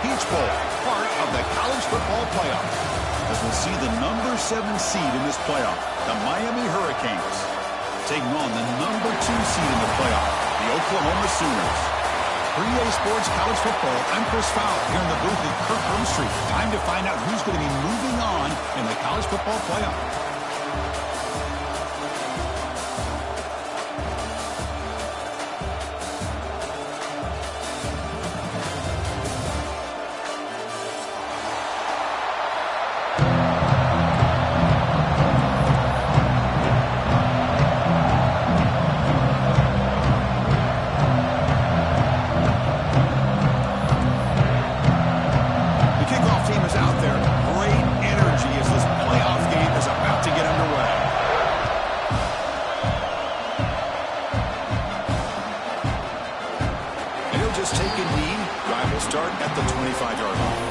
Peach Bowl, part of the college football playoff. As we'll see the number 7 seed in this playoff, the Miami Hurricanes, taking on the number 2 seed in the playoff, the Oklahoma Sooners. For EA Sports College Football, I'm Chris Fowler here in the booth at Kirk Street. Time to find out who's going to be moving on in the college football playoff. Start at the 25-yard line.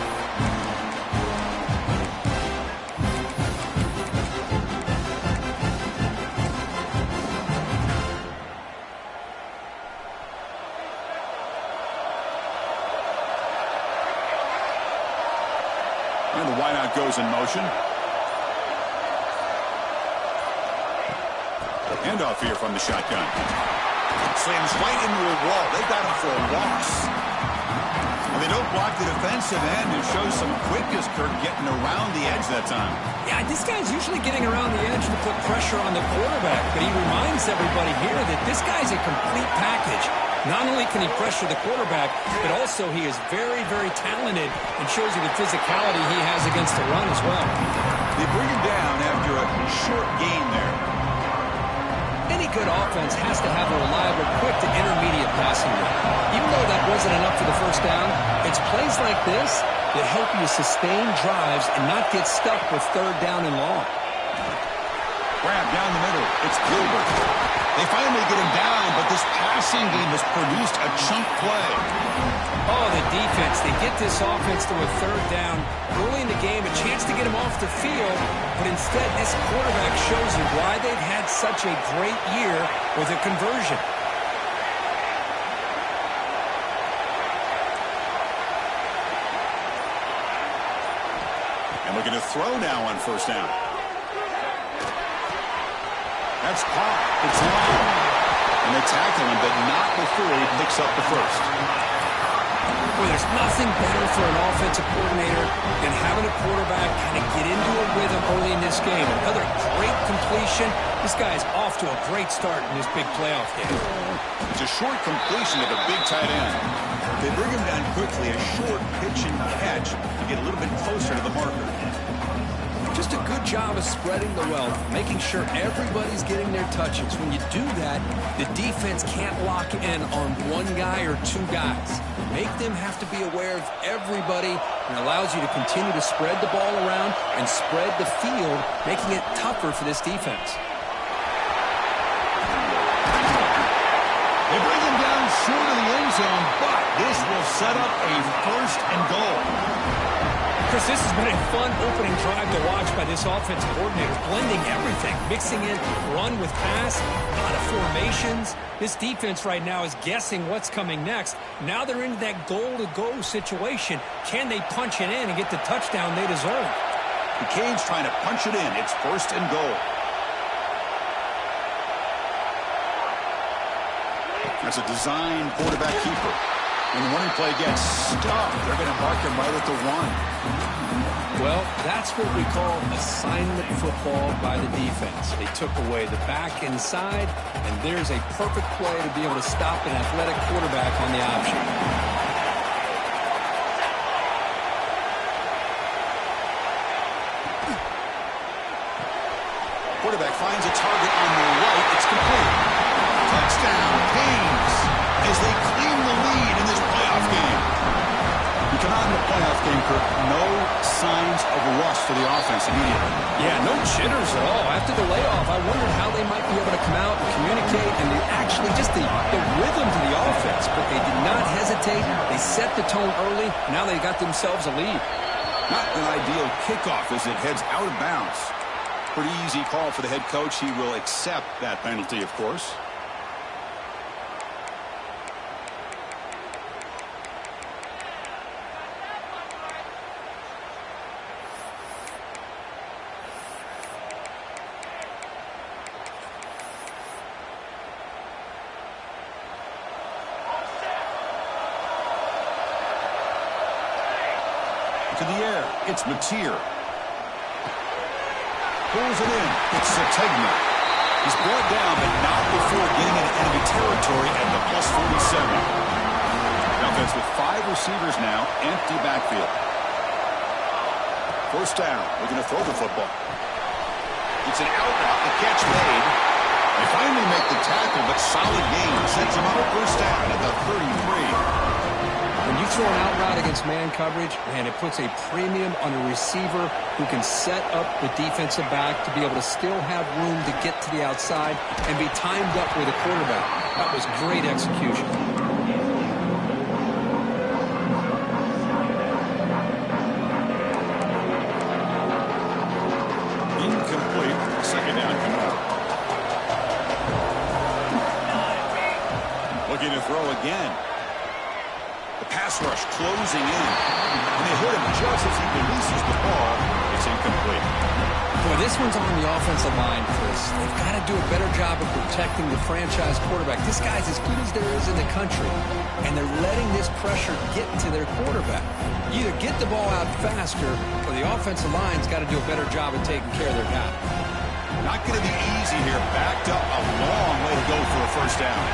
And the wideout goes in motion. Handoff here from the shotgun. Slams right into a wall. They got him for a loss. And they don't block the defensive end, who shows some quickness, Kirk, getting around the edge that time. Yeah, this guy's usually getting around the edge to put pressure on the quarterback, but he reminds everybody here that this guy's a complete package. Not only can he pressure the quarterback, but also he is very, very talented and shows you the physicality he has against the run as well. They bring him down after a short gain there. Any good offense has to have a reliable, quick to intermediate passing game. Even though that wasn't enough for the first down, it's plays like this that help you sustain drives and not get stuck with third down and long. Grab down the middle. It's Gilbert. They finally get him down, but this passing game has produced a chunk play. Oh, the defense. They get this offense to a third down early in the game, a chance to get him off the field, but instead this quarterback shows you why they've had such a great year with a conversion. And looking to throw now on first down. That's caught. It's long. And they tackle him, but not before he picks up the first. Well, there's nothing better for an offensive coordinator than having a quarterback kind of get into a rhythm early in this game. Another great completion. This guy's off to a great start in this big playoff game. It's a short completion of a big tight end. They bring him down quickly, a short pitch and catch to get a little bit closer to the marker. Just a good job of spreading the wealth, making sure everybody's getting their touches. When you do that, the defense can't lock in on one guy or two guys. Make them have to be aware of everybody, and allows you to continue to spread the ball around and spread the field, making it tougher for this defense. They bring him down short of the end zone, but this will set up a first and goal. Chris, this has been a fun opening drive to watch by this offensive coordinator, blending everything, mixing in run with pass, a lot of formations. This defense right now is guessing what's coming next. Now they're into that goal-to-go situation. Can they punch it in and get the touchdown they deserve? The Canes trying to punch it in. It's first and goal. That's a design quarterback keeper. When the running play gets stopped, they're going to mark him right at the 1. Well, that's what we call assignment football by the defense. They took away the back inside, and there's a perfect play to be able to stop an athletic quarterback on the option. Quarterback finds a target on the right. It's complete. Touchdown, Canes, as they claim the lead in this playoff game. You come out in the playoff game, Kirk, no signs of rust for the offense immediately. Yeah, no jitters at all. After the layoff, I wondered how they might be able to come out and communicate, and actually just the rhythm to the offense. But they did not hesitate. They set the tone early. Now they got themselves a lead. Not an ideal kickoff as it heads out of bounds. Pretty easy call for the head coach. He will accept that penalty, of course. to the air. It's Mateer. Pulls it in. It's Sategna. He's brought down, but not before getting into enemy territory at the plus 47. Offense with 5 receivers now, empty backfield. First down, we're going to throw the football. It's an out route, the catch made. They finally make the tackle, but solid gain. Sets him up first down at the 33. When you throw an out route against man coverage, man, it puts a premium on a receiver who can set up the defensive back to be able to still have room to get to the outside and be timed up with a quarterback. That was great execution. Incomplete. Second down coming up. Looking to throw again. The pass rush closing in. And they hit him just as he releases the ball. It's incomplete. Boy, this one's on the offensive line, Chris. They've got to do a better job of protecting the franchise quarterback. This guy's as good as there is in the country, and they're letting this pressure get to their quarterback. Either get the ball out faster, or the offensive line's got to do a better job of taking care of their guy. Not going to be easy here. Backed up a long way to go for a first down.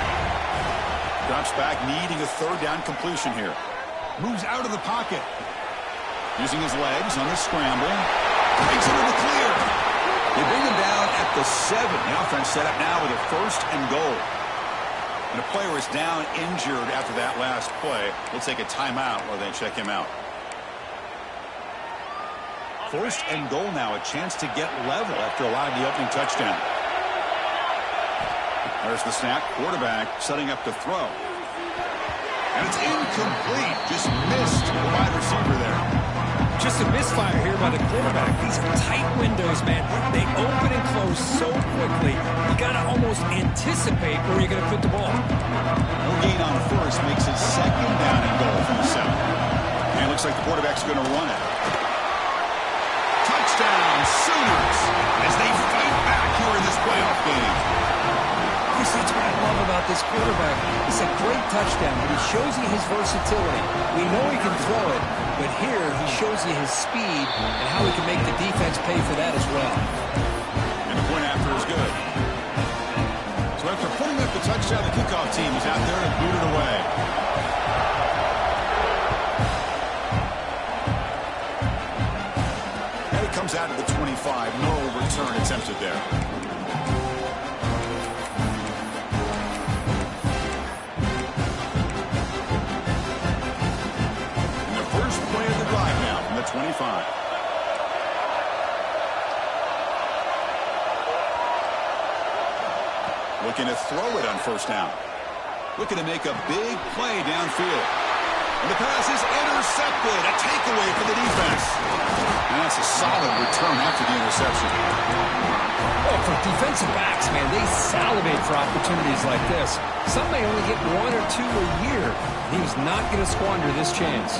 Drops back, needing a third down completion here. Moves out of the pocket. Using his legs on the scramble. Breaks into the clear. They bring him down at the 7. The offense set up now with a first and goal. And a player is down injured after that last play. We'll take a timeout while they check him out. First and goal now. A chance to get level after allowing the opening touchdown. There's the snap. Quarterback setting up to throw. And it's incomplete. Just missed the wide receiver there. Just a misfire here by the quarterback. These are tight windows, man. They open and close so quickly. You got to almost anticipate where you're going to put the ball. No gain on first. Makes it second down and goal from the 7. And it looks like the quarterback's going to run it. Touchdown, Sooners, as they fight back here in this playoff game. That's what I love about this quarterback. It's a great touchdown, but he shows you his versatility. We know he can throw it, but here he shows you his speed and how he can make the defense pay for that as well. And the point after is good. So after putting up the touchdown, the kickoff team is out there and boot it away. And it comes out of the 25. No return attempted there. Play of the drive now from the 25. Looking to throw it on first down. Looking to make a big play downfield. And the pass is intercepted. A takeaway for the defense. And that's a solid return after the interception. Oh, for defensive backs, man, they salivate for opportunities like this. Some may only get 1 or 2 a year. He's not going to squander this chance.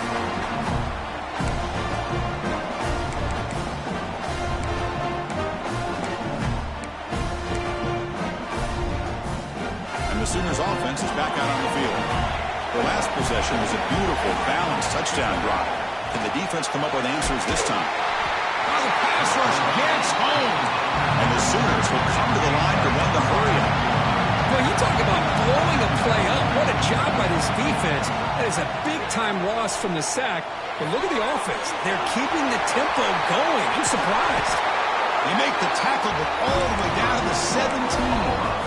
The Sooners offense is back out on the field. The last possession was a beautiful, balanced touchdown drive. Can the defense come up with answers this time? Oh, the pass rush gets home. And the Sooners will come to the line to run the hurry up. Well, you talk about blowing a play up. What a job by this defense. That is a big-time loss from the sack. But look at the offense. They're keeping the tempo going. I'm surprised. They make the tackle, but all the way down to the 17.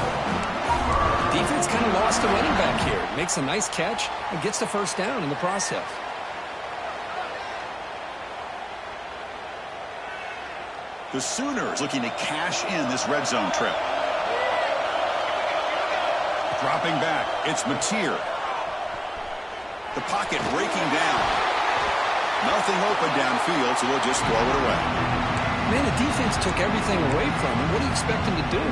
Defense kind of lost a running back here. Makes a nice catch and gets the first down in the process. The Sooners looking to cash in this red zone trip. Dropping back, it's Mateer. The pocket breaking down. Nothing open downfield, so we'll just throw it away. Man, the defense took everything away from him. What do you expect him to do?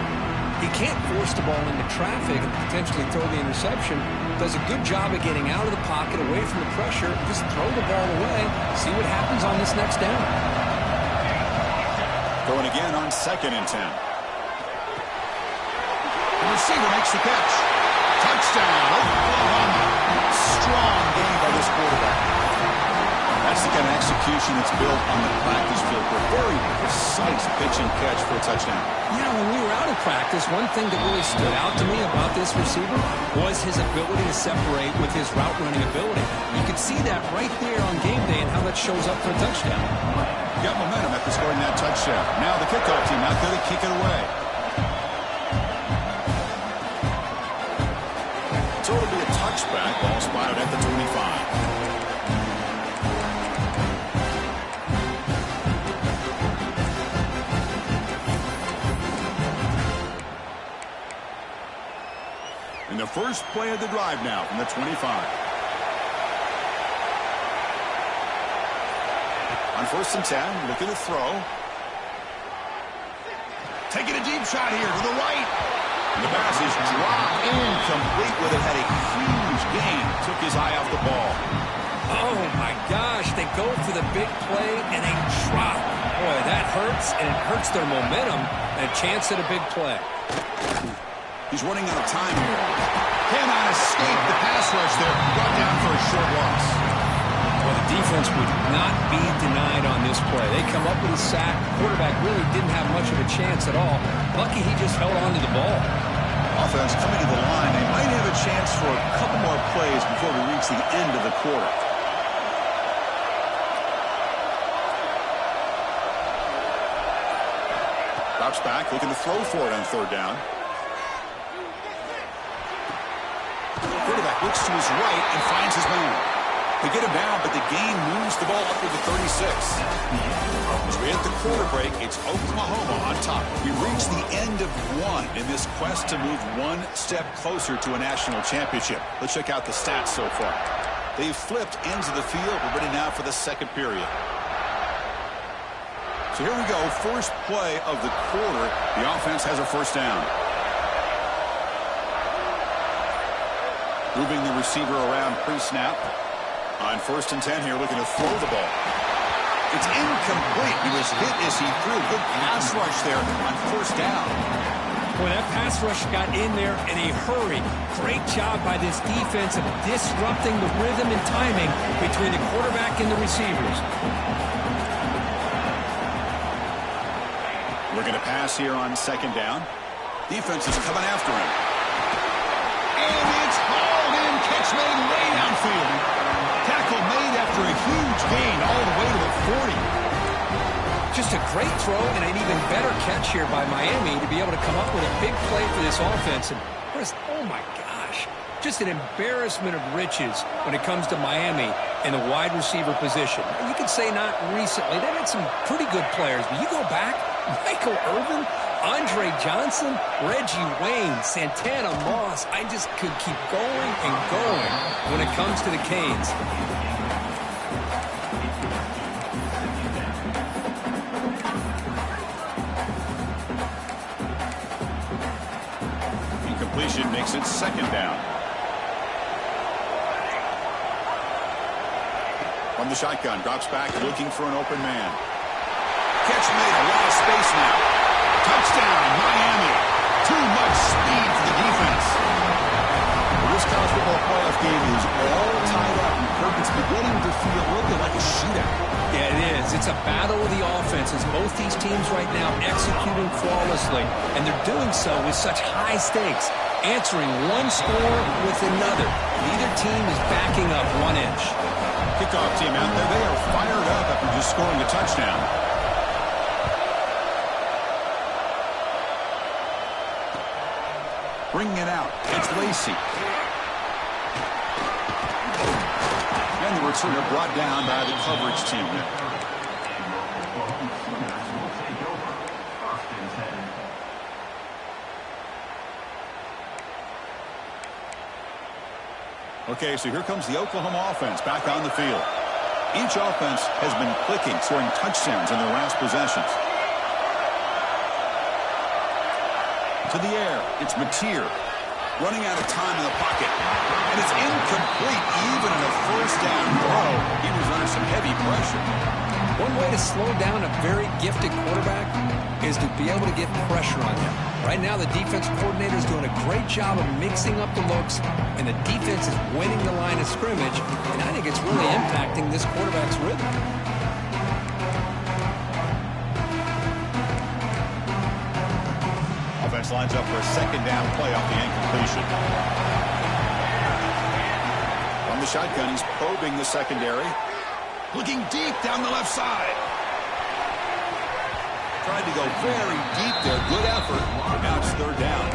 He can't force the ball into traffic and potentially throw the interception. Does a good job of getting out of the pocket, away from the pressure. Just throw the ball away. See what happens on this next down. Throwing again on 2nd and 10. The receiver makes the catch. Touchdown, Oklahoma. Strong game by this quarterback. That's the kind of execution execution that's built on the practice field for very precise pitch and catch for a touchdown. Yeah, when we were out of practice, one thing that really stood out to me about this receiver was his ability to separate with his route running ability. You could see that right there on game day and how that shows up for a touchdown. Got momentum after scoring that touchdown. Now the kickoff team out there to kick it away. So it'll be a touchback. Ball spotted at the 25. In the first play of the drive now from the 25. On 1st and 10, looking to throw. Taking a deep shot here to the right. And the pass is dropped incomplete with it. Had a huge gain. Took his eye off the ball. Oh, my gosh. They go for the big play and they drop. Boy, that hurts, and it hurts their momentum and a chance at a big play. He's running out of time here. Cannot escape the pass rush there. Brought down for a short loss. Well, the defense would not be denied on this play. They come up with a sack. Quarterback really didn't have much of a chance at all. Lucky he just held on to the ball. Offense coming to the line. They might have a chance for a couple more plays before we reach the end of the quarter. Drops back, looking to throw for it on 3rd down. Quarterback looks to his right and finds his man. They get him down, but the gain moves the ball up to the 36. As we hit the quarter break, it's Oklahoma on top. We reach the end of one in this quest to move one step closer to a national championship. Let's check out the stats so far. They've flipped ends of the field. We're ready now for the second period. So here we go. First play of the quarter. The offense has a 1st down. Moving the receiver around pre-snap. On 1st and 10 here, looking to throw the ball. It's incomplete. He was hit as he threw. Good pass rush there on 1st down. Boy, that pass rush got in there in a hurry. Great job by this defense of disrupting the rhythm and timing between the quarterback and the receivers. We're going to pass here on 2nd down. Defense is coming after him. And it's hauled in. Catch made way downfield. Tackle made after a huge gain all the way to the 40. Just a great throw and an even better catch here by Miami to be able to come up with a big play for this offense. And oh my gosh, just an embarrassment of riches when it comes to Miami in the wide receiver position. You could say not recently. They've had some pretty good players, but you go back, Michael Irvin, Andre Johnson, Reggie Wayne, Santana Moss. I just could keep going and going when it comes to the Canes. Incompletion makes it 2nd down. From the shotgun, drops back, looking for an open man. Catch made, a lot of space now. Touchdown, Miami. Too much speed for the defense. Well, this college football playoff game is all tied up. Kirk, it's beginning to feel a little bit like a shootout. Yeah, it is. It's a battle of the offenses. Both these teams right now executing flawlessly, and they're doing so with such high stakes, answering one score with another. Neither team is backing up 1 inch. Kickoff team out there, they are fired up after just scoring a touchdown. Bringing it out. It's Lacey. And the returner brought down by the coverage team. Okay, so here comes the Oklahoma offense back on the field. Each offense has been clicking, scoring touchdowns in their last possessions. To the air, it's Mateer. Running out of time in the pocket. And it's incomplete, even in a 1st down throw. He was under some heavy pressure. One way to slow down a very gifted quarterback is to be able to get pressure on him. Right now, the defense coordinator is doing a great job of mixing up the looks, and the defense is winning the line of scrimmage, and I think it's really impacting this quarterback's rhythm. lines up for a second down play off the incompletion. From the shotgun, he's probing the secondary. Looking deep down the left side. Tried to go very deep there. Good effort. But now it's third down.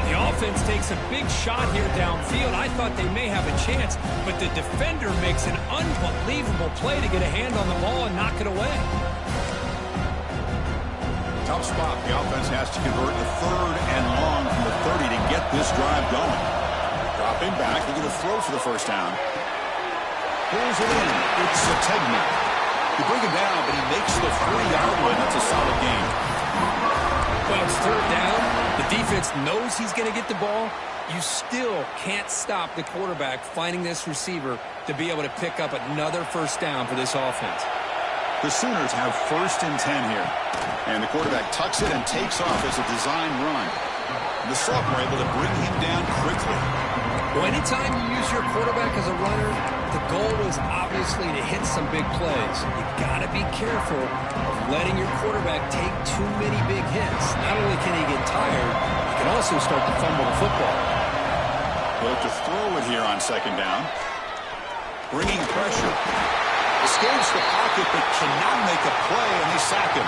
The offense takes a big shot here downfield. I thought they may have a chance, but the defender makes an unbelievable play to get a hand on the ball and knock it away. Tough spot. The offense has to convert a third and long from the 30 to get this drive going. Dropping back. They're going to throw for the first down. Pulls it in. It's Sategna. You bring him down, but he makes the 40-yard line. That's a solid gain. When it's third down, the defense knows he's going to get the ball. You still can't stop the quarterback finding this receiver to be able to pick up another first down for this offense. The Sooners have 1st and 10 here. And the quarterback tucks it and takes off as a design run. And the Sultan were able to bring him down quickly. Well, anytime you use your quarterback as a runner, the goal is obviously to hit some big plays. You got to be careful of letting your quarterback take too many big hits. Not only can he get tired, he can also start to fumble the football. They'll have to throw it here on second down. Bringing pressure. Escapes the pocket but cannot make a play, and they sack him.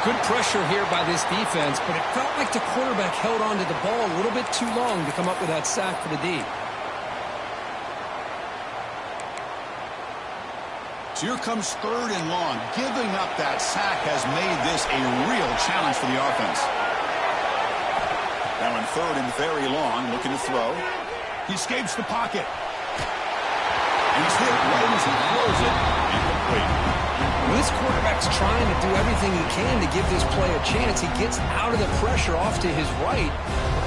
Good pressure here by this defense, but it felt like the quarterback held on to the ball a little bit too long to come up with that sack for the D. So here comes third and long. Giving up that sack has made this a real challenge for the offense. Now in third and very long, looking to throw. He escapes the pocket. And he's hit right as he throws it. Incomplete. This quarterback's trying to do everything he can to give this play a chance. He gets out of the pressure off to his right.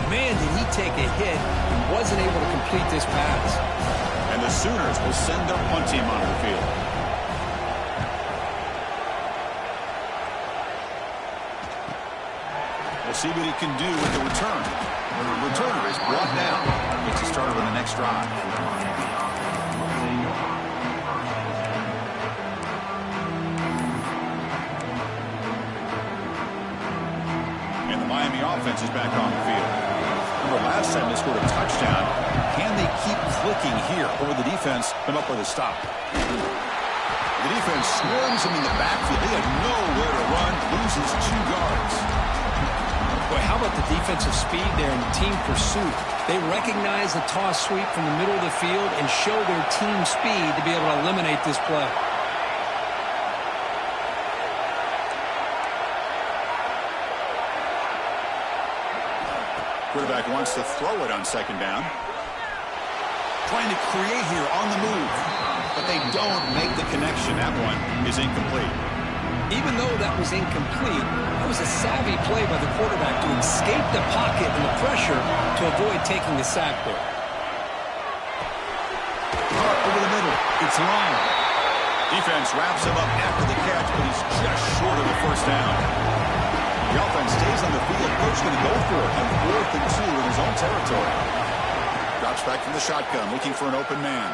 Man, did he take a hit and wasn't able to complete this pass. And the Sooners will send their punt team onto the field. We'll see what he can do with the return. The returner is brought down. Gets a starter on the next drive. And the Miami offense is back on the field. Remember last time they scored a touchdown. Can they keep clicking here? Or will the defense come up with a stop? The defense swarms him in the backfield. They have nowhere to run. Loses 2 guards. Boy, how about the defensive speed there and the team pursuit? They recognize the toss sweep from the middle of the field and show their team speed to be able to eliminate this play. Quarterback wants to throw it on second down. Trying to create here on the move. But they don't make the connection. That one is incomplete. Even though that was incomplete, that was a savvy play by the quarterback to escape the pocket and the pressure to avoid taking the sack there. Over the middle. It's long. Defense wraps him up after the catch, but he's just short of the first down. The offense stays on the field. Coach going to go for it on 4th and 2 in his own territory. Drops back from the shotgun, looking for an open man.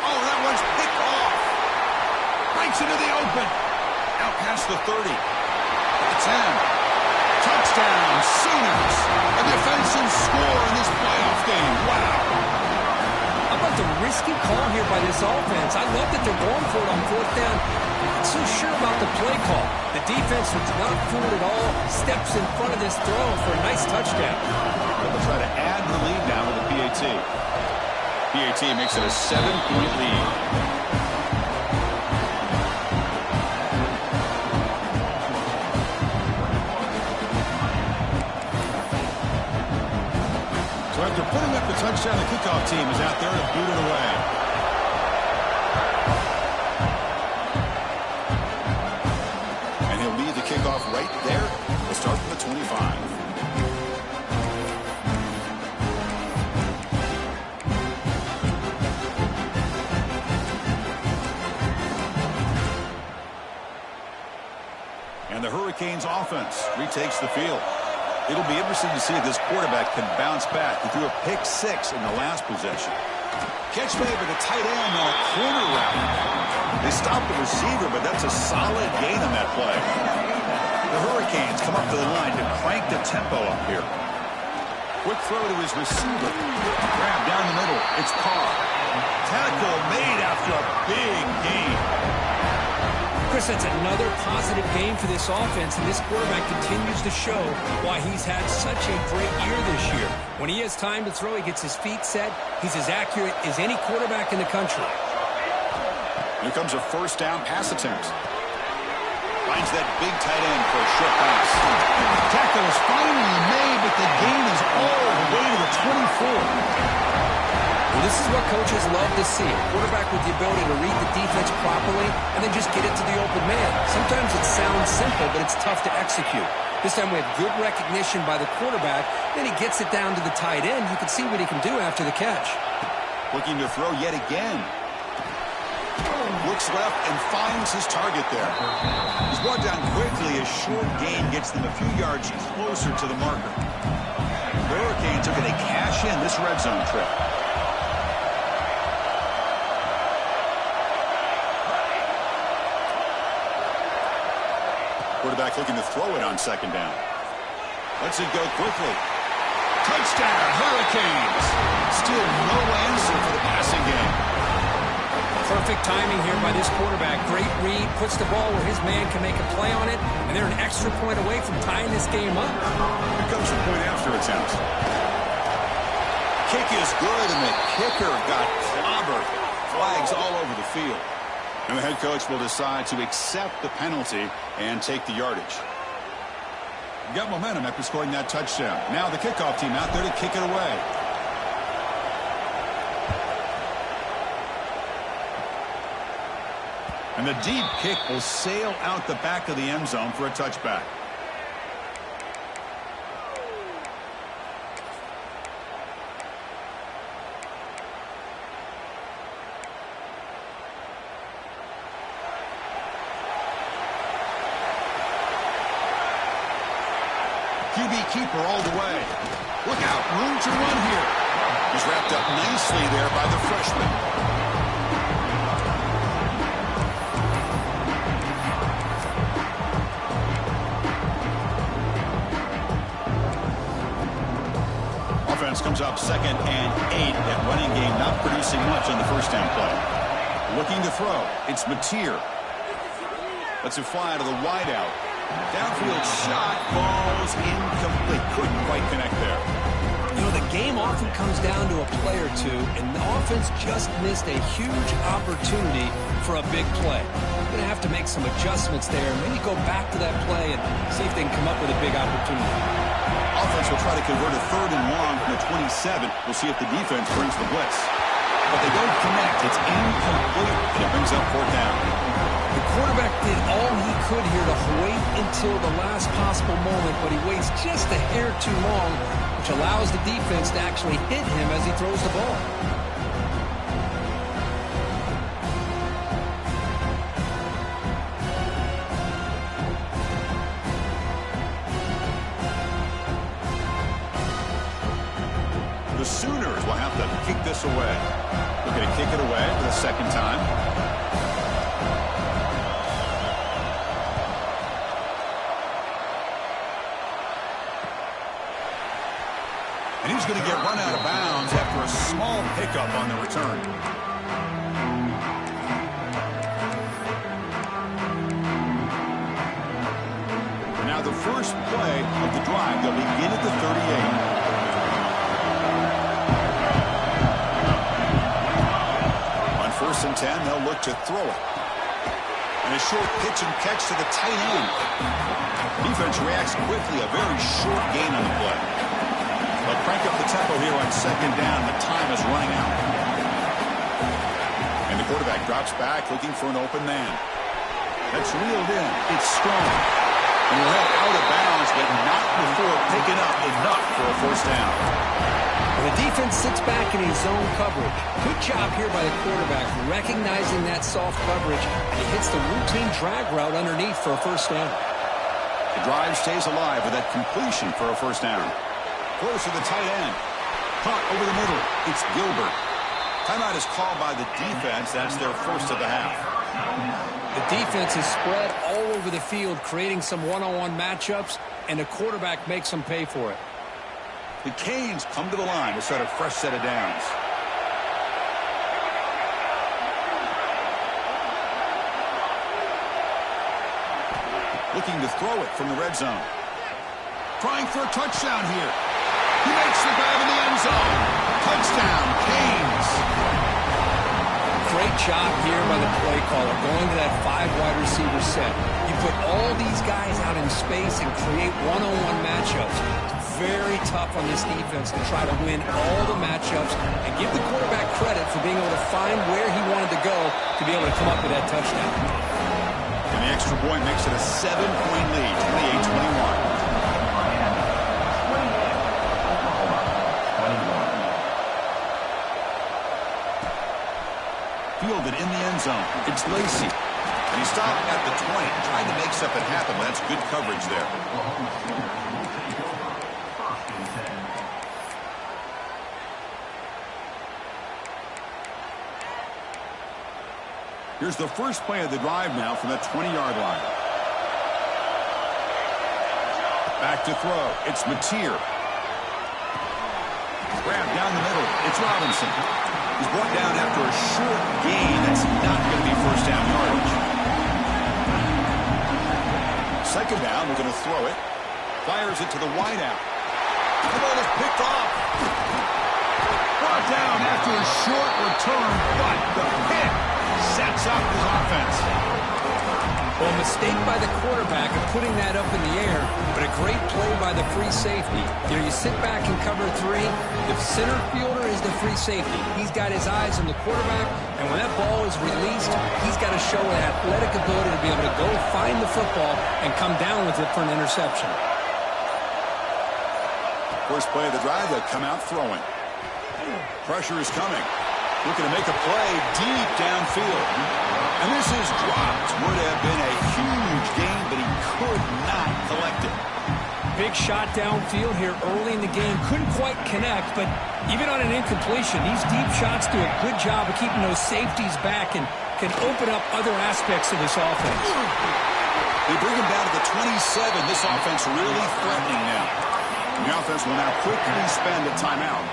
Oh, that one's picked off. Breaks into the open. Out past the 30. The 10. Touchdown, Sooners. A defensive score in this playoff game. Wow. How about the risky call here by this offense? I love that they're going for it on 4th down. Not so sure about the play call. The defense was not fooled at all. Steps in front of this throw for a nice touchdown. They'll try to add the lead now with the PAT. PAT makes it a 7-point lead. So after putting up the touchdown, the kickoff team is out there to boot it away. And he'll lead the kickoff right there. We'll start from the 25. And the Hurricanes offense retakes the field. It'll be interesting to see if this quarterback can bounce back. He threw a pick 6 in the last possession. Catch made by the tight end on a corner route. They stopped the receiver, but that's a solid gain on that play. The Hurricanes come up to the line to crank the tempo up here. Quick throw to his receiver. Grab down the middle. It's Carr. Tackle made after a big gain. Chris, that's another positive game for this offense, and this quarterback continues to show why he's had such a great year this year. When he has time to throw, he gets his feet set. He's as accurate as any quarterback in the country. Here comes a first down pass attempt. Finds that big tight end for a short pass. Tackle is finally made, but the gain is all the way to the 24. Well, this is what coaches love to see. A quarterback with the ability to read the defense properly and then just get it to the open man. Sometimes it sounds simple, but it's tough to execute. This time we have good recognition by the quarterback. Then he gets it down to the tight end. You can see what he can do after the catch. Looking to throw yet again. Looks left and finds his target there. He's brought down quickly. A short gain gets them a few yards closer to the marker. The Hurricanes are going to cash in this red zone trip. Quarterback looking to throw it on second down. Lets it go quickly. Touchdown, Hurricanes. Still no answer for the passing game. Perfect timing here by this quarterback. Great read, puts the ball where his man can make a play on it, and they're an extra point away from tying this game up. Here comes the point after attempt. Kick is good, and the kicker got clobbered. Flags all over the field. And the head coach will decide to accept the penalty and take the yardage. Got momentum after scoring that touchdown. Now the kickoff team out there to kick it away. And the deep kick will sail out the back of the end zone for a touchback. QB keeper all the way. Look out, room to run here. He's wrapped up nicely there by the freshman. Offense comes up 2nd and 8. That running game not producing much on the first down play. Looking to throw. It's Mateer. Lets it fly to the wideout. Downfield shot falls incomplete. Couldn't quite connect there. You know, the game often comes down to a play or two, and the offense just missed a huge opportunity for a big play. They're going to have to make some adjustments there, and maybe go back to that play and see if they can come up with a big opportunity. Offense will try to convert a 3rd and long from the 27. We'll see if the defense brings the blitz. But they don't connect. It's incomplete, and it brings up 4th down. The quarterback did all he could here to wait until the last possible moment, but he waits just a hair too long, which allows the defense to actually hit him as he throws the ball. The Sooners will have to kick this away. Looking to kick it away for the 2nd time. And he's going to get run out of bounds after a small pickup on the return. And now the first play of the drive. They'll begin at the 38. On 1st and 10, they'll look to throw it. And a short pitch and catch to the tight end. Defense reacts quickly. A very short gain on the play. They'll crank up the tempo here on 2nd down. The time is running out. And the quarterback drops back looking for an open man. That's reeled in. It's strong. And he'll head out of bounds, but not before picking up enough for a 1st down. And the defense sits back in his zone coverage. Good job here by the quarterback, recognizing that soft coverage, and he hits the routine drag route underneath for a 1st down. The drive stays alive with that completion for a 1st down. Close to the tight end. Caught over the middle. It's Gilbert. Timeout is called by the defense. That's their first of the half. The defense is spread all over the field, creating some one-on-one matchups, and the quarterback makes them pay for it. The Canes come to the line to start a fresh set of downs. Looking to throw it from the red zone. Trying for a touchdown here. He makes the grab in the end zone. Touchdown, Canes. Great job here by the play caller, going to that 5 wide receiver set. You put all these guys out in space and create one-on-one matchups. It's very tough on this defense to try to win all the matchups and give the quarterback credit for being able to find where he wanted to go to be able to come up with that touchdown. And the extra point makes it a 7-point lead, 28-21. Fielded in the end zone. It's Lacy. And he stopped at the 20, trying to make something happen, but that's good coverage there. Here's the first play of the drive now from that 20-yard line. Back to throw. It's Mateer. Grab down the middle. It's Robinson. He's brought down after a short gain. That's not going to be first down yardage. Second down, we're going to throw it. Fires it to the wideout. The ball is picked off. Brought down after a short return, but the pick sets up his offense. Well, a mistake by the quarterback of putting that up in the air, but a great play by the free safety. You know, you sit back and cover 3. The center fielder is the free safety. He's got his eyes on the quarterback, and when that ball is released, he's got to show an athletic ability to be able to go find the football and come down with it for an interception. First play of the drive, they'll come out throwing. Pressure is coming. Looking to make a play deep downfield. And this is dropped. Would have been a huge gain, but he could not collect it. Big shot downfield here early in the game. Couldn't quite connect, but even on an incompletion, these deep shots do a good job of keeping those safeties back and can open up other aspects of this offense. They bring him down to the 27. This offense really threatening now. And the offense will now quickly spend a timeout.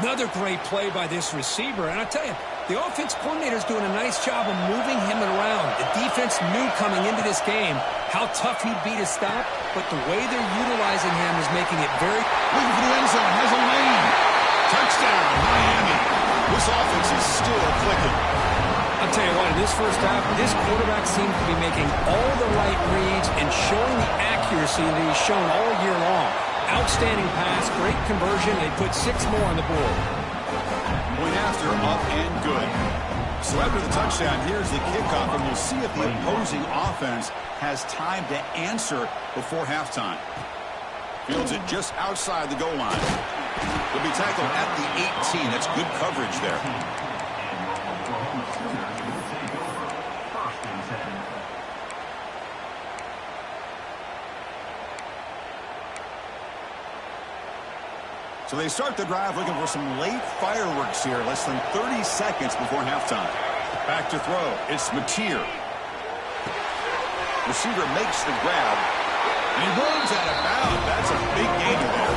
Another great play by this receiver. And I tell you, the offense coordinator is doing a nice job of moving him around. The defense knew coming into this game how tough he'd be to stop, but the way they're utilizing him is making it very... Looking for the end zone, has a lane. Touchdown, Miami. This offense is still clicking. I'll tell you what, in this first half, this quarterback seems to be making all the right reads and showing the accuracy that he's shown all year long. Outstanding pass, great conversion. They put 6 more on the board. Point after, up and good. So after the touchdown, here's the kickoff, and we'll see if the opposing offense has time to answer before halftime. Fields it just outside the goal line. He'll be tackled at the 18. That's good coverage there. So they start the drive looking for some late fireworks here, less than 30 seconds before halftime. Back to throw. It's Mateer. Receiver makes the grab, and he runs out of bounds. That's a big gain there.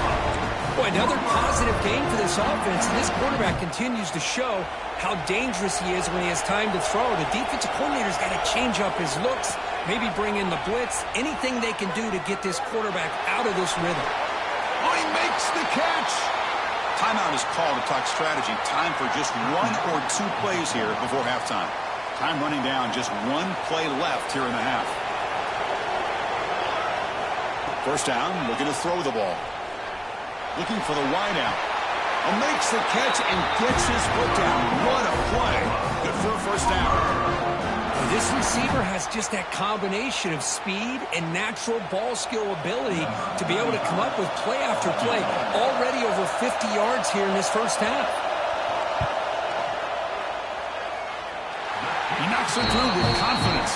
Boy, another positive game for this offense, and this quarterback continues to show how dangerous he is when he has time to throw. The defensive coordinator's got to change up his looks, maybe bring in the blitz, anything they can do to get this quarterback out of this rhythm. Oh, he makes the catch. Timeout is called to talk strategy. Time for just 1 or 2 plays here before halftime. Time running down, just 1 play left here in the half. First down, looking to throw the ball. Looking for the wideout. Makes the catch and gets his foot down. What a play. Good for a first down. This receiver has just that combination of speed and natural ball skill ability to be able to come up with play after play. Already over 50 yards here in this first half. He knocks it through with confidence.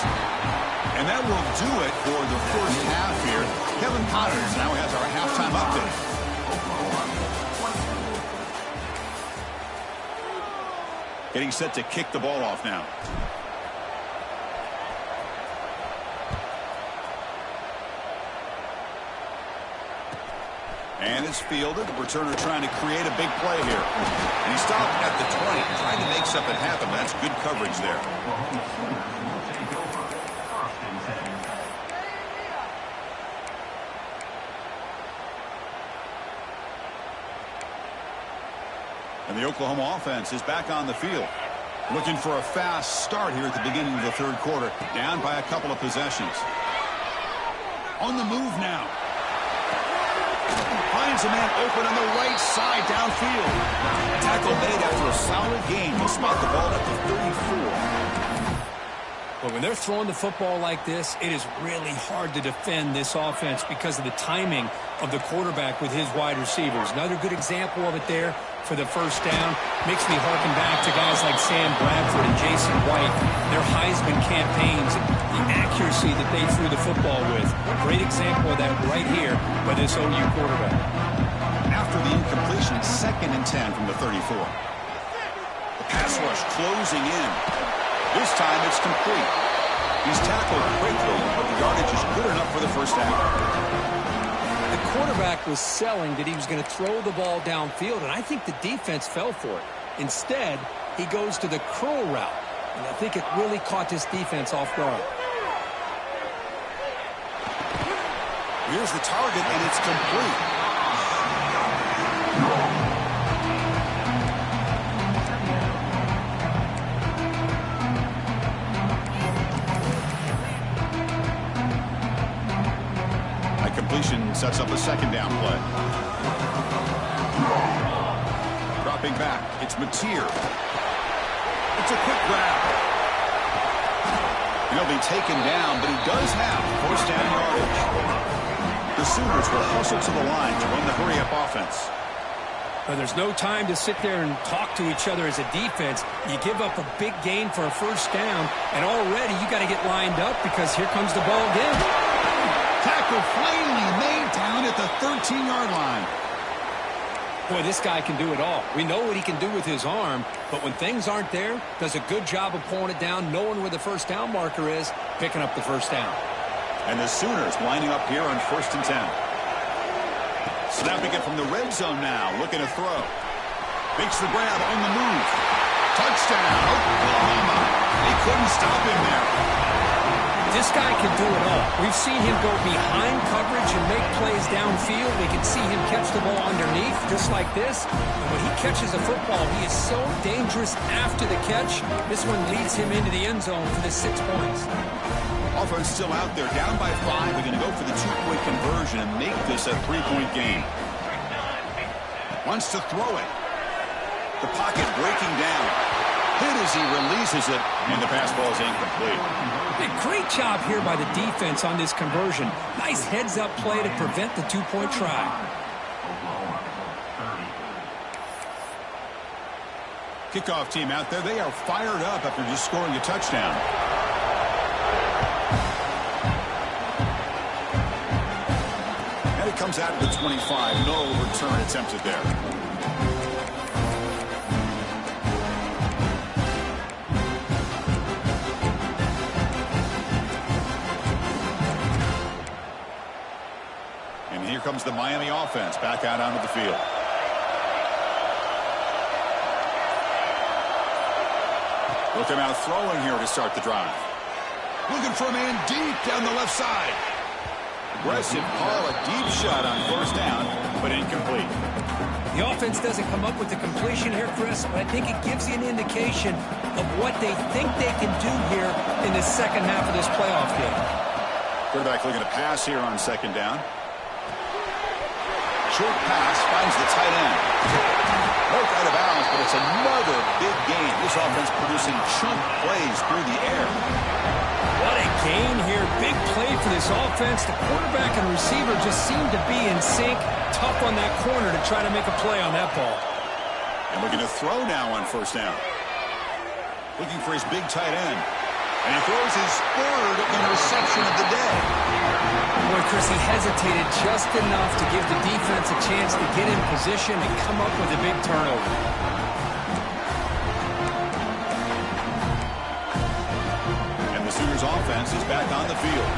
And that will do it for the first half here. Kevin Connors now has our halftime update. Getting set to kick the ball off now. And it's fielded. The returner trying to create a big play here. And he stopped at the 20, trying to make something happen. That's good coverage there. And the Oklahoma offense is back on the field. Looking for a fast start here at the beginning of the third quarter. Down by a couple of possessions. On the move now. Finds a man open on the right side downfield. Tackle made after a solid game. He'll spot the ball at the 34. But when they're throwing the football like this, it is really hard to defend this offense because of the timing of the quarterback with his wide receivers. Another good example of it there for the first down. Makes me harken back to guys like Sam Bradford and Jason White, their Heisman campaigns, and the accuracy that they threw the football with. A great example of that right here by this OU quarterback. After the incompletion, 2nd and 10 from the 34. The pass rush closing in. This time it's complete. He's tackled quickly, but the yardage is good enough for the first down. The quarterback was selling that he was going to throw the ball downfield, and I think the defense fell for it. Instead, he goes to the curl route, and I think it really caught this defense off guard. Here's the target, and it's complete. Completion sets up a 2nd down play. Dropping back, it's Mateer. It's a quick grab. He'll be taken down, but he does have first down yardage. The Sooners will hustle to the line to run the hurry-up offense. But there's no time to sit there and talk to each other as a defense. You give up a big gain for a first down, and already you got to get lined up because here comes the ball again. Tackle plainly made down at the 13-yard line. Boy, this guy can do it all. We know what he can do with his arm, but when things aren't there, does a good job of pulling it down, knowing where the first down marker is, picking up the first down. And the Sooners lining up here on 1st and 10. Snapping it from the red zone now, looking to throw. Makes the grab on the move. Touchdown, Oklahoma. They couldn't stop him there. This guy can do it all. We've seen him go behind coverage and make plays downfield. We can see him catch the ball underneath, just like this. And when he catches a football, he is so dangerous after the catch. This one leads him into the end zone for the 6 points. Offense still out there, down by 5. They're going to go for the 2-point conversion and make this a 3-point game. Wants to throw it. The pocket breaking down. Hit as he releases it, and the pass ball is incomplete. A great job here by the defense on this conversion. Nice heads-up play to prevent the 2-point try. Kickoff team out there. They are fired up after just scoring a touchdown. And it comes out at the 25. No return attempted there. Here comes the Miami offense back out onto the field. Looking out throwing here to start the drive. Looking for a man deep down the left side. Aggressive call, a deep shot on first down, but incomplete. The offense doesn't come up with the completion here, Chris, but I think it gives you an indication of what they think they can do here in the second half of this playoff game. Quarterback looking to pass here on 2nd down. Short pass finds the tight end. Broke out of bounds, but it's another big gain. This offense producing chunk plays through the air. What a gain here. Big play for this offense. The quarterback and receiver just seem to be in sync. Tough on that corner to try to make a play on that ball. And looking to throw now on first down. Looking for his big tight end. And he throws his 3rd interception of the day. Boy, Chris, he hesitated just enough to give the defense a chance to get in position and come up with a big turnover. And the Sooners offense is back on the field.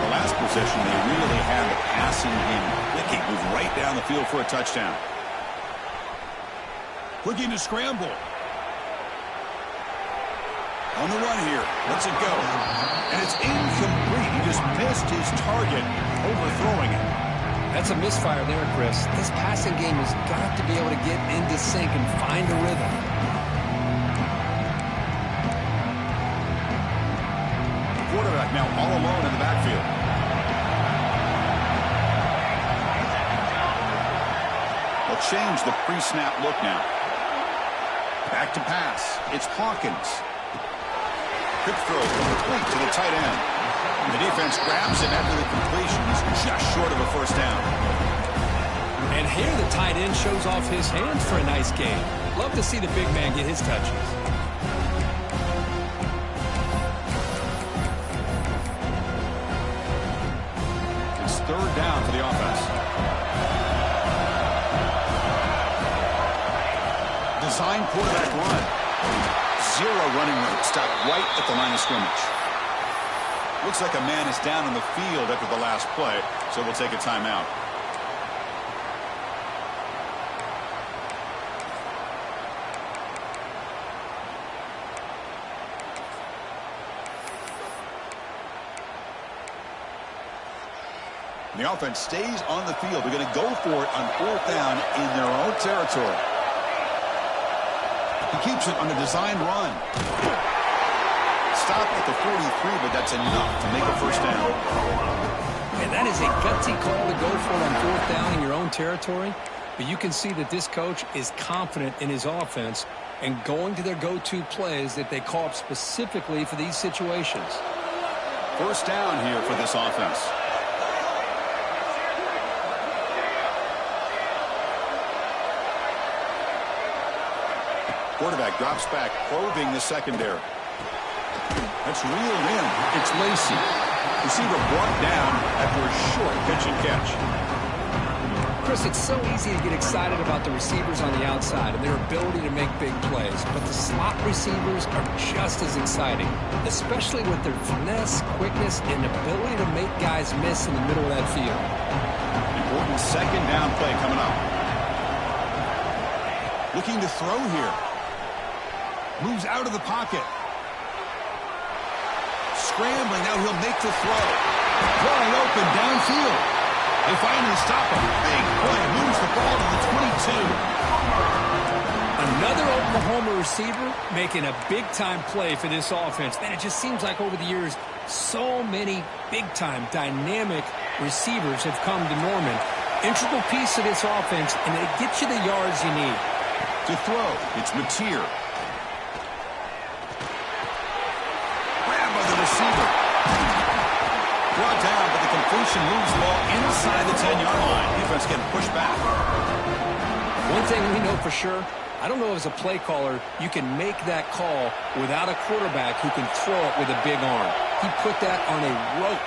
The last possession, they really had the passing game clicking. Moved right down the field for a touchdown. Looking to scramble. On the run here. Let's it go. And it's incomplete. He just missed his target, overthrowing it. That's a misfire there, Chris. This passing game has got to be able to get into sync and find a rhythm. The quarterback now all alone in the backfield. They'll change the pre-snap look now. Back to pass. It's Hawkins. Quick throw complete to the tight end. The defense grabs him after the completion. He's just short of a first down. And here the tight end shows off his hands for a nice gain. Love to see the big man get his touches. It's third down for the offense. Design quarterback run. Zero running room. Stopped right at the line of scrimmage. Looks like a man is down on the field after the last play, so we'll take a timeout. The offense stays on the field. They're going to go for it on fourth down in their own territory. He keeps it on the design run. Stop at the 43, but that's enough to make a first down. And that is a gutsy call to go for it on fourth down in your own territory. But you can see that this coach is confident in his offense and going to their go-to plays that they call up specifically for these situations. First down here for this offense. Quarterback drops back, probing the secondary. That's reeled in. It's Lacy. Receiver brought down after a short pitch and catch. Chris, it's so easy to get excited about the receivers on the outside and their ability to make big plays, but the slot receivers are just as exciting, especially with their finesse, quickness, and ability to make guys miss in the middle of that field. Important second down play coming up. Looking to throw here. Moves out of the pocket. Scrambling, now he'll make the throw. Wide open downfield. They finally stop him. Big play, moves the ball to the 22. Another Oklahoma receiver making a big-time play for this offense. Man, it just seems like over the years, so many big-time, dynamic receivers have come to Norman. Integral piece of this offense, and it gets you the yards you need. To throw, it's Mateer. Receiver. Brought down, but the completion moves the ball inside the 10-yard line. Defense getting pushed back. One thing we know for sure, I don't know as a play caller, you can make that call without a quarterback who can throw it with a big arm. He put that on a rope.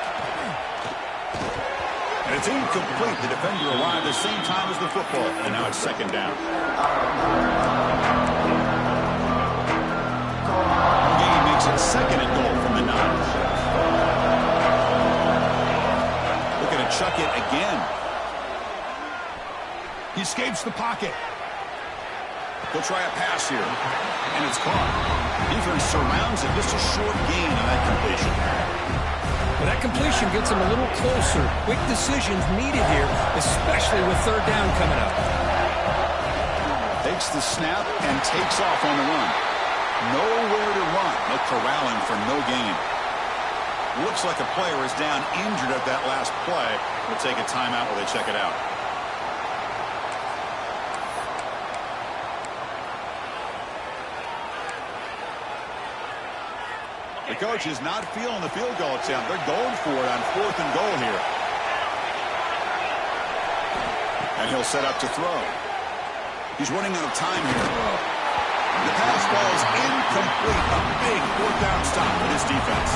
And it's incomplete. The defender arrived at the same time as the football, and now it's second down. Game makes it second and goal from the 9. Looking to chuck it again. He escapes the pocket. He'll try a pass here, and it's caught. Defense surrounds it. Just a short gain on that completion. But that completion gets him a little closer. Quick decisions needed here, especially with third down coming up. Takes the snap and takes off on the run. Nowhere to run. No corralling for no gain. Looks like a player is down injured at that last play. We'll take a timeout while they check it out. The coach is not feeling the field goal attempt. They're going for it on fourth and goal here. And he'll set up to throw. He's running out of time here. The pass ball is incomplete. A big fourth down stop for this defense.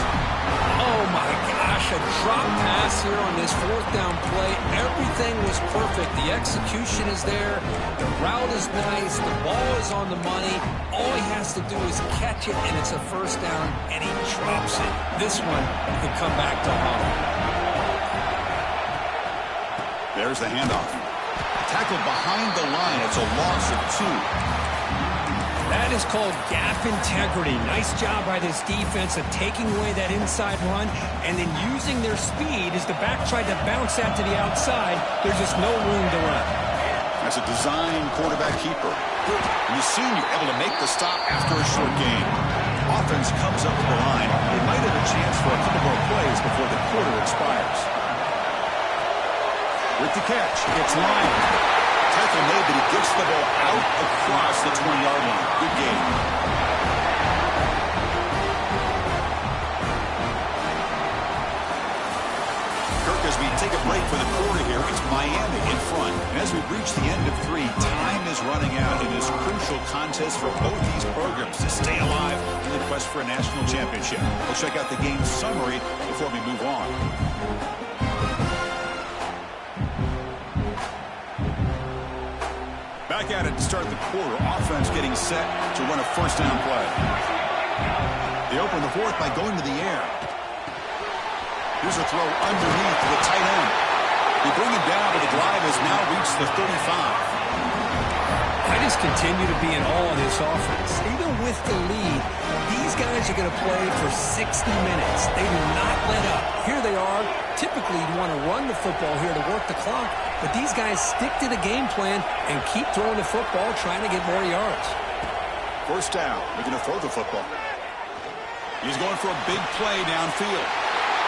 Oh, my gosh. A drop pass here on this fourth down play. Everything was perfect. The execution is there. The route is nice. The ball is on the money. All he has to do is catch it, and it's a first down, and he drops it. This one could come back to haunt him. There's the handoff. Tackled behind the line. It's a loss of 2. That is called gap integrity. Nice job by this defense of taking away that inside run and then using their speed as the back tried to bounce out to the outside. There's just no room to run. That's a design quarterback keeper. And the senior able to make the stop after a short gain. Offense comes up to the line. They might have a chance for a couple more plays before the quarter expires. With the catch, it's Lyon. Tackle made, but he gets the ball out across the 20-yard line. Good game. Kirk, as we take a break for the quarter here, it's Miami in front. And as we reach the end of 3, time is running out in this crucial contest for both these programs to stay alive in the quest for a national championship. We'll check out the game summary before we move on. Back at it to start the quarter. Offense getting set to run a first down play. They open the fourth by going to the air. Here's a throw underneath to the tight end. They bring him down, but the drive has now reached the 35. I just continue to be in awe of this offense. Even with the lead, these guys are going to play for 60 minutes. They do not let up. Here they are. Typically, you want to run the football here to work the clock, but these guys stick to the game plan and keep throwing the football, trying to get more yards. First down. They're going to throw the football. He's going for a big play downfield.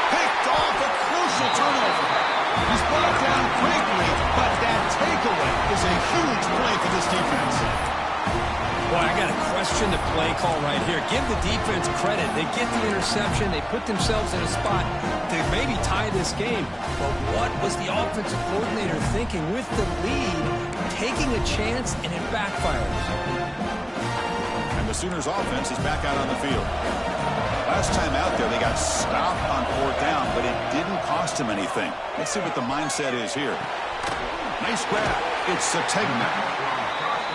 Picked off, a crucial turnover. He's brought down quickly, but that takeaway is a huge play for this defense. Boy, I got to question the play call right here. Give the defense credit. They get the interception. They put themselves in a spot to maybe tie this game. But what was the offensive coordinator thinking with the lead, taking a chance, and it backfires? And the Sooners offense is back out on the field. Last time out there, they got stopped on 4th down, but it didn't cost him anything. Let's see what the mindset is here. Nice grab. It's Sategna.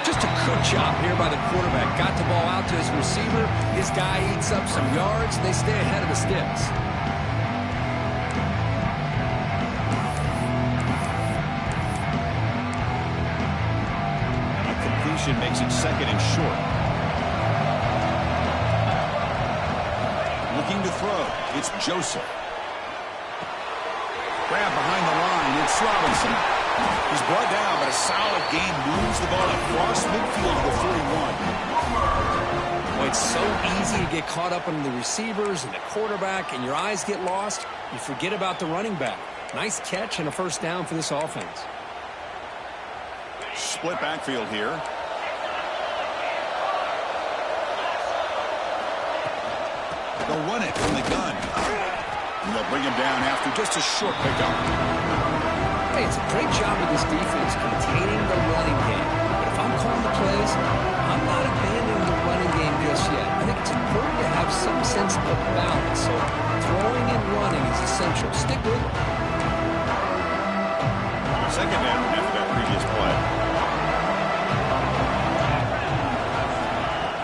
Just a good job here by the quarterback. Got the ball out to his receiver. His guy eats up some yards. They stay ahead of the sticks. A completion makes it 2nd and short. Looking to throw. It's Joseph. Grab behind the line. It's Robinson. He's brought down, but a solid gain moves the ball across midfield to the 41. Well, it's so easy to get caught up in the receivers and the quarterback, and your eyes get lost. You forget about the running back. Nice catch and a first down for this offense. Split backfield here. They'll run it from the gun. And they'll bring him down after just a short pickup. Hey, it's a great job of this defense containing the running game. But if I'm calling the plays, I'm not abandoning the running game just yet. I think it's important to have some sense of balance. So throwing and running is essential. Stick with it. Second down after that previous play.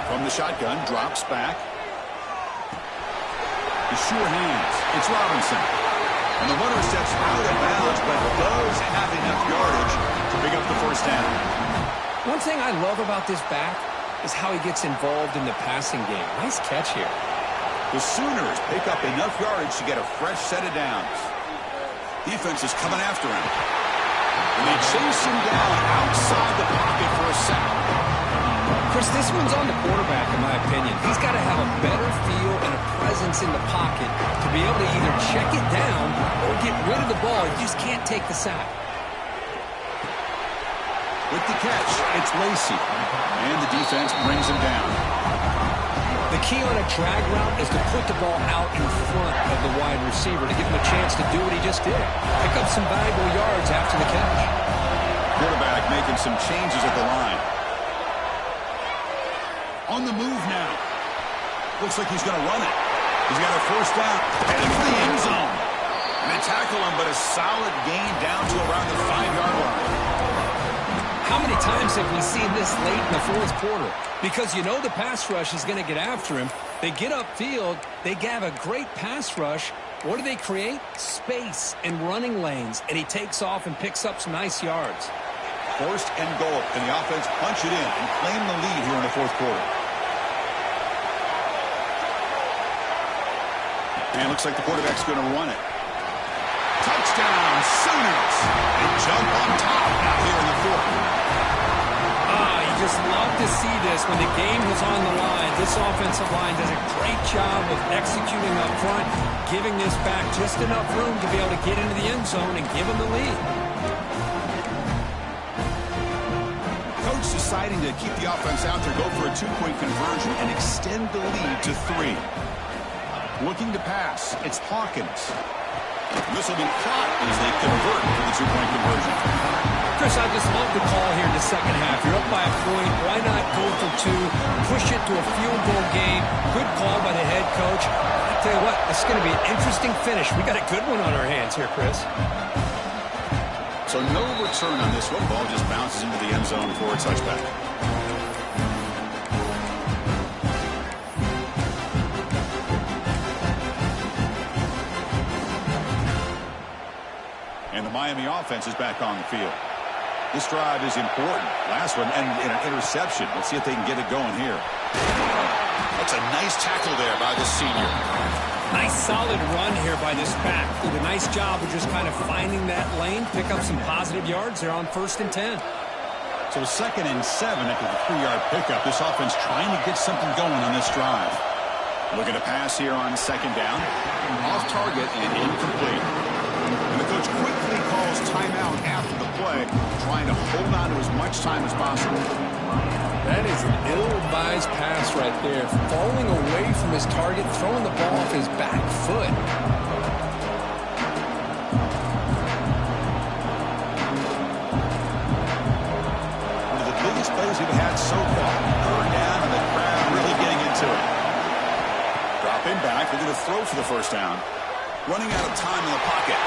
From the shotgun, drops back. The sure hands. It's Robinson. And the runner steps out of bounds, but does have enough yardage to pick up the first down. One thing I love about this back is how he gets involved in the passing game. Nice catch here. The Sooners pick up enough yardage to get a fresh set of downs. Defense is coming after him. And they chase him down outside the pocket for a sack. Chris, this one's on the quarterback, in my opinion. He's got to have a better feel and a presence in the pocket to be able to either check it down or get rid of the ball. You just can't take the sack. With the catch, it's Lacy. And the defense brings him down. The key on a drag route is to put the ball out in front of the wide receiver to give him a chance to do what he just did. Pick up some valuable yards after the catch. Quarterback making some changes at the line. On the move now. Looks like he's going to run it. He's got a first down. Headed for the end zone. And they tackle him, but a solid gain down to around the 5-yard line. How many times have we seen this late in the fourth quarter? Because you know the pass rush is going to get after him. They get upfield. They have a great pass rush. What do they create? Space and running lanes. And he takes off and picks up some nice yards. First and goal. Can the offense punch it in and claim the lead here in the fourth quarter? And looks like the quarterback's going to run it. Touchdown, Sooners! They jump on top out here in the fourth. You just love to see this when the game was on the line. This offensive line does a great job of executing up front, giving this back just enough room to be able to get into the end zone and give them the lead. Coach deciding to keep the offense out there, go for a two-point conversion and extend the lead to 3. Looking to pass, it's Hawkins. This will be caught as they convert for the two-point conversion. Chris, I just love the call here in the second half. You're up by a point. Why not go for 2? Push it to a field goal game. Good call by the head coach. I tell you what, this is going to be an interesting finish. We got a good one on our hands here, Chris. So no return on this one. Ball just bounces into the end zone for a touchback. And the Miami offense is back on the field. This drive is important. Last one and an interception. Let's see if they can get it going here. That's a nice tackle there by the senior. Nice solid run here by this back. Did a nice job of just kind of finding that lane, pick up some positive yards there on 1st and 10. So 2nd and 7 after the 3-yard pickup. This offense trying to get something going on this drive. Looking to pass here on 2nd down. Off target and incomplete. And the coach quickly calls timeout after the play, trying to hold on to as much time as possible. That is an ill-advised pass right there. Falling away from his target, throwing the ball off his back foot. One of the biggest plays we've had so far. Third down and the crowd really getting into it. Dropping back, they're going to throw for the first down. Running out of time in the pocket.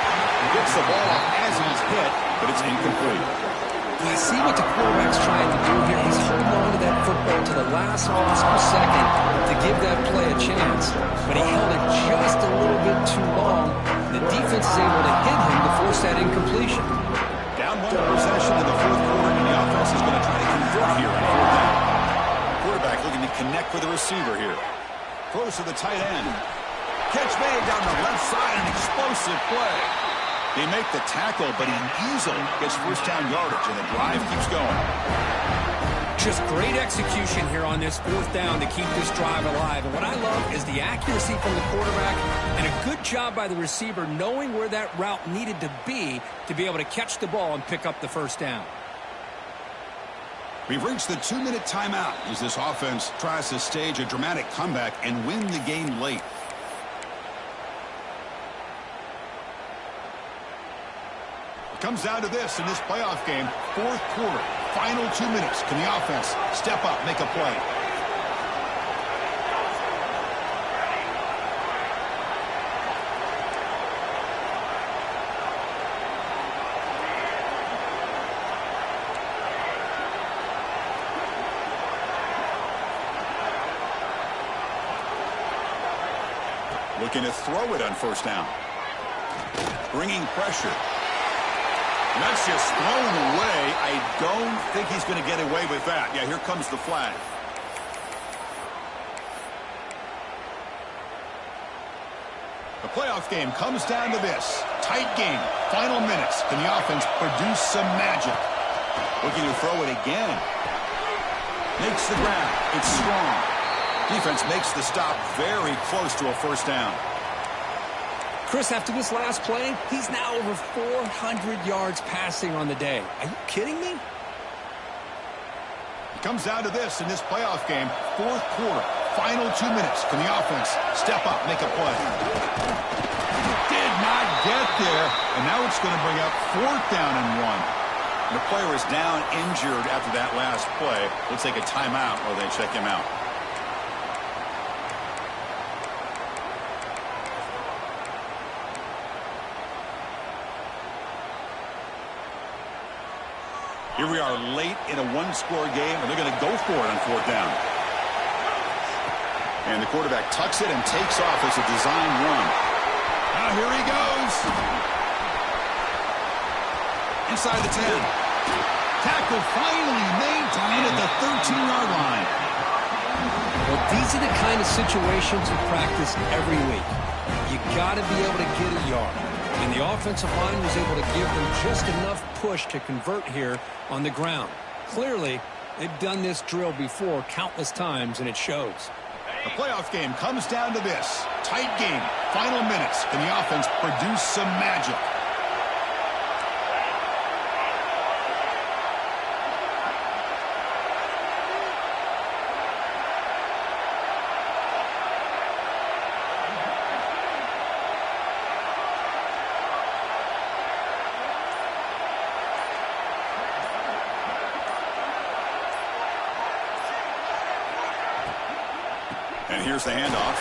Gets the ball off as he's hit, but it's incomplete. I see what the quarterback's trying to do here. He's holding on to that football to the last possible second to give that play a chance. But he held it just a little bit too long. The defense is able to hit him to force that incompletion. Down 1 possession in the fourth quarter, and the offense is going to try to convert here on 4th down. Quarterback looking to connect with the receiver here. Throws to the tight end. Catch made down the left side, an explosive play. They make the tackle, but he easily gets first down yardage, and the drive keeps going. Just great execution here on this 4th down to keep this drive alive. And what I love is the accuracy from the quarterback and a good job by the receiver knowing where that route needed to be able to catch the ball and pick up the first down. We've reached the 2-minute timeout as this offense tries to stage a dramatic comeback and win the game late. Comes down to this in this playoff game. 4th quarter, final 2 minutes. Can the offense step up, make a play? Looking to throw it on 1st down. Bringing pressure. And that's just thrown away. I don't think he's going to get away with that. Yeah, here comes the flag. The playoff game comes down to this. Tight game. Final minutes. Can the offense produce some magic? Looking to throw it again. Makes the grab. It's strong. Defense makes the stop very close to a first down. Chris, after this last play, he's now over 400 yards passing on the day. Are you kidding me? It comes down to this in this playoff game. 4th quarter, final 2 minutes. Can the offense step up, make a play? Did not get there, and now it's going to bring up 4th down and 1. The player is down injured after that last play. We'll take a timeout while they check him out. Here we are late in a one-score game, and they're going to go for it on fourth down. And the quarterback tucks it and takes off as a design run. Now here he goes. Inside the 10. Tackle finally maintained at the 13-yard line. Well, these are the kind of situations you practice every week. You got to be able to get a yard. And the offensive line was able to give them just enough push to convert here on the ground. Clearly, they've done this drill before countless times, and it shows. The playoff game comes down to this. Tight game. Final minutes. Can the offense produce some magic? And here's the handoff.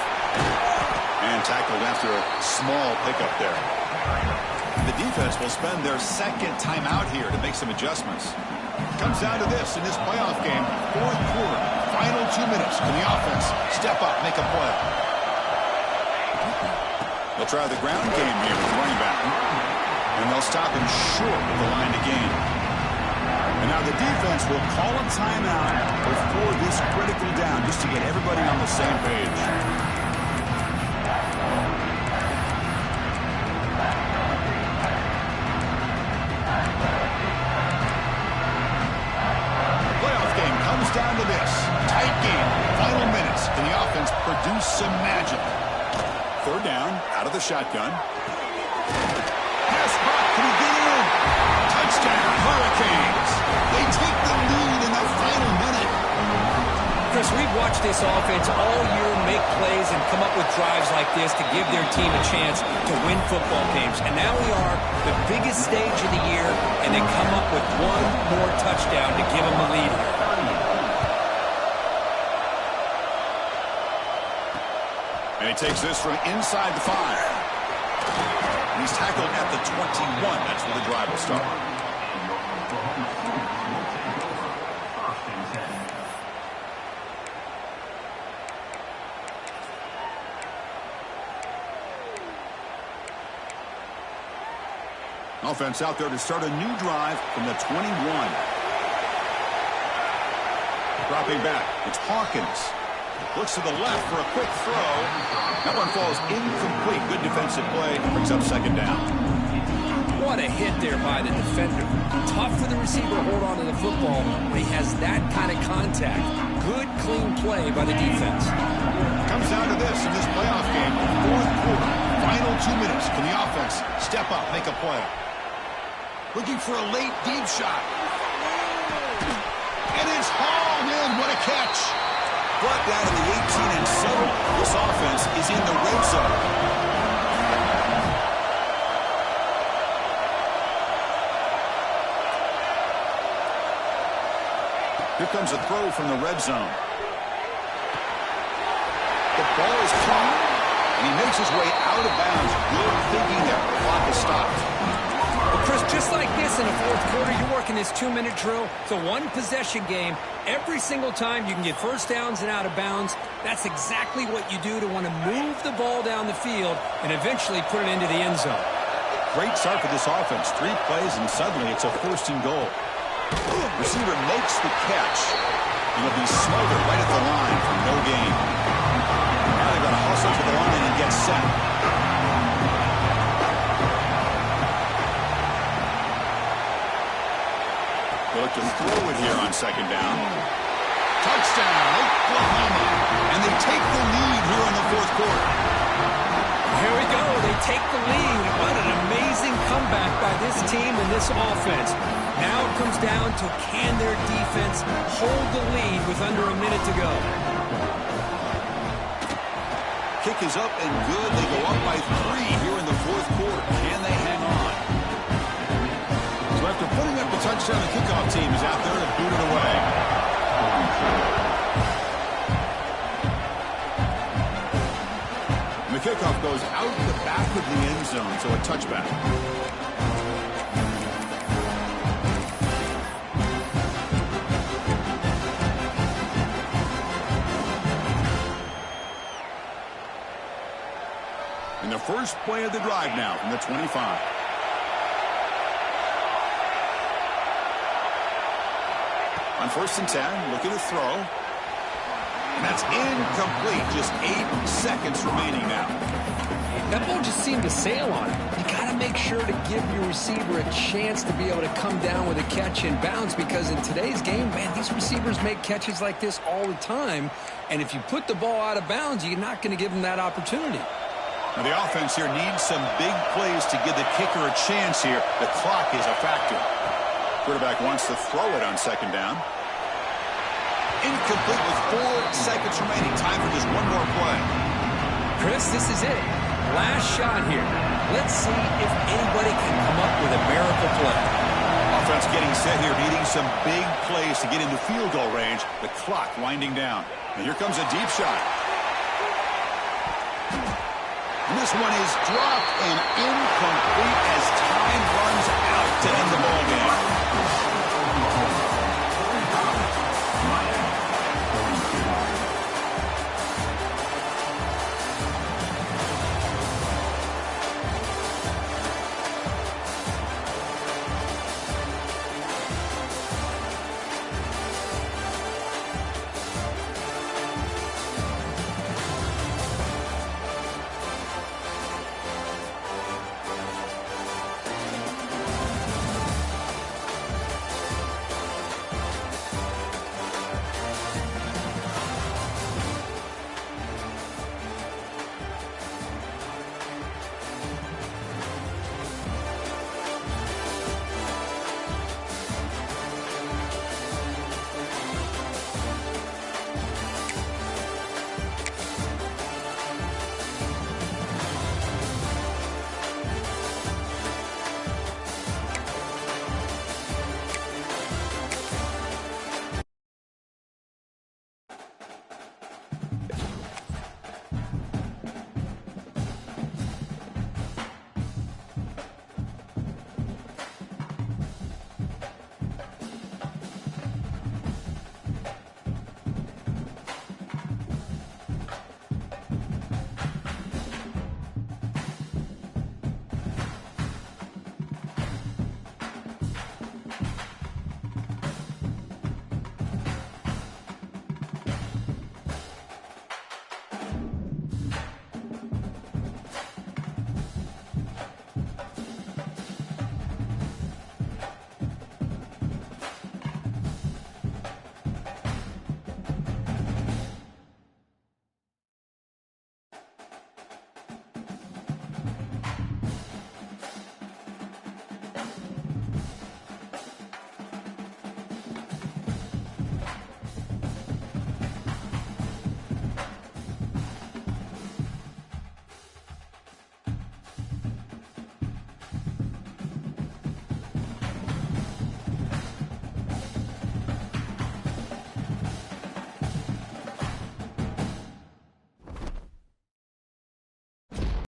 And tackled after a small pickup there. The defense will spend their second timeout here to make some adjustments. Comes down to this in this playoff game. Fourth quarter. Final 2 minutes. Can the offense step up, make a play? They'll try the ground game here with the running back. And they'll stop him short of the line to gain. And now the defense will call a timeout before this critical down just to get everybody on the same page. Playoff game comes down to this. Tight game. Final minutes. Can the offense produce some magic? Third down, out of the shotgun. Pass caught. Can he get in? Touchdown, Hurricanes. They take the lead in the final minute. Chris, we've watched this offense all year make plays and come up with drives like this to give their team a chance to win football games. And now we are the biggest stage of the year, and they come up with one more touchdown to give them a lead. And he takes this from inside the 5. He's tackled at the 21. That's where the drive will start. Offense out there to start a new drive from the 21. Dropping back, it's Hawkins. Looks to the left for a quick throw. That one falls incomplete. Good defensive play. Brings up second down. What a hit there by the defender. Tough for the receiver to hold on to the football, but he has that kind of contact. Good, clean play by the defense. Comes down to this in this playoff game. Fourth quarter. Final 2 minutes. Can the offense step up, make a play? Looking for a late deep shot. And it's hauled in. What a catch. Brought down to the 18 and so this offense is in the red zone. Here comes a throw from the red zone. The ball is caught, and he makes his way out of bounds. Good thinking there. The clock is stopped. Well, Chris, just like this in the fourth quarter, you're working this 2-minute drill. It's a one-possession game. Every single time you can get first downs and out of bounds, that's exactly what you do to want to move the ball down the field and eventually put it into the end zone. Great start for this offense. 3 plays, and suddenly it's a first and goal. Receiver makes the catch. He'll be smothered right at the line for no gain. Now they've got to hustle to the line and get set. They look to throw it here on second down. Touchdown, Oklahoma. And they take the lead here in the fourth quarter. Here we go. They take the lead. What an amazing comeback by this team and this offense. Now it comes down to can their defense hold the lead with under a minute to go. Kick is up and good. They go up by 3 here in the fourth quarter. Can they hang on? So after putting up the touchdown, the kickoff team is out there to boot it away. And the kickoff goes out the back of the end zone, so a touchback. And the first play of the drive now from the 25. On 1st and 10, looking to throw. And that's incomplete. Just 8 seconds remaining now. That ball just seemed to sail on it. You got to make sure to give your receiver a chance to be able to come down with a catch and bounce, because in today's game, man, these receivers make catches like this all the time. And if you put the ball out of bounds, you're not going to give them that opportunity. Now the offense here needs some big plays to give the kicker a chance here. The clock is a factor. Quarterback wants to throw it on 2nd down. Incomplete with 4 seconds remaining. Time for just one more play. Chris, this is it. Last shot here. Let's see if anybody can come up with a miracle play. Offense getting set here, needing some big plays to get into field goal range. The clock winding down. And here comes a deep shot. And this one is dropped and incomplete as time runs out to end the ball game.